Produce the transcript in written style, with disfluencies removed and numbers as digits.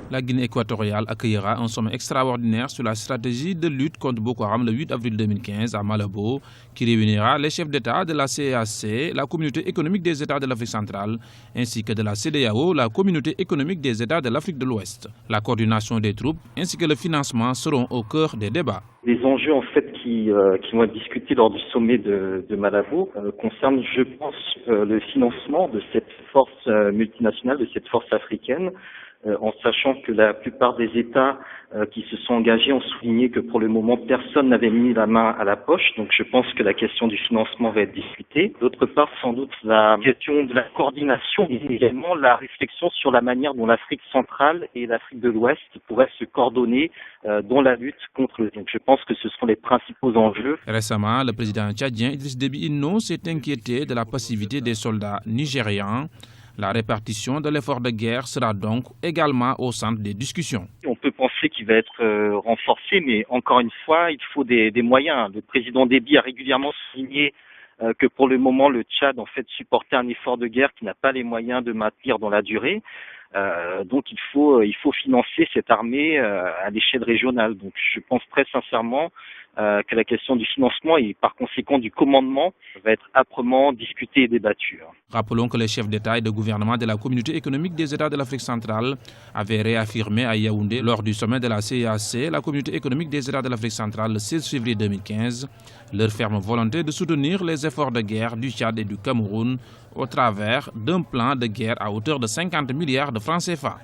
La Guinée équatoriale accueillera un sommet extraordinaire sur la stratégie de lutte contre Boko Haram le 8 avril 2015 à Malabo, qui réunira les chefs d'État de la CEEAC, la Communauté économique des États de l'Afrique centrale, ainsi que de la CEDEAO, la Communauté économique des États de l'Afrique de l'Ouest. La coordination des troupes ainsi que le financement seront au cœur des débats. Les enjeux en fait qui vont être discutés lors du sommet de Malabo concernent, je pense, le financement de cette force multinationale, de cette force africaine, en sachant que la plupart des États qui se sont engagés ont souligné que pour le moment personne n'avait mis la main à la poche, donc je pense que la question du financement va être discutée. D'autre part, sans doute la question de la coordination et également la réflexion sur la manière dont l'Afrique centrale et l'Afrique de l'Ouest pourraient se coordonner dans la lutte contre le. Donc je pense que ce seront les principaux enjeux. Récemment, le président tchadien Idriss Déby Itno s'est inquiété de la passivité des soldats nigérians. La répartition de l'effort de guerre sera donc également au centre des discussions. On peut penser qu'il va être renforcé, mais encore une fois, il faut des moyens. Le président Déby a régulièrement souligné que pour le moment, le Tchad en fait supportait un effort de guerre qui n'a pas les moyens de maintenir dans la durée. Donc il faut financer cette armée à l'échelle régionale. Donc je pense très sincèrement que la question du financement et par conséquent du commandement va être âprement discutée et débattue. Rappelons que les chefs d'État et de gouvernement de la Communauté économique des États de l'Afrique centrale avaient réaffirmé à Yaoundé lors du sommet de la CEEAC, la Communauté économique des États de l'Afrique centrale, le 16 février 2015, leur ferme volonté de soutenir les efforts de guerre du Tchad et du Cameroun au travers d'un plan de guerre à hauteur de 50 milliards de francs CFA.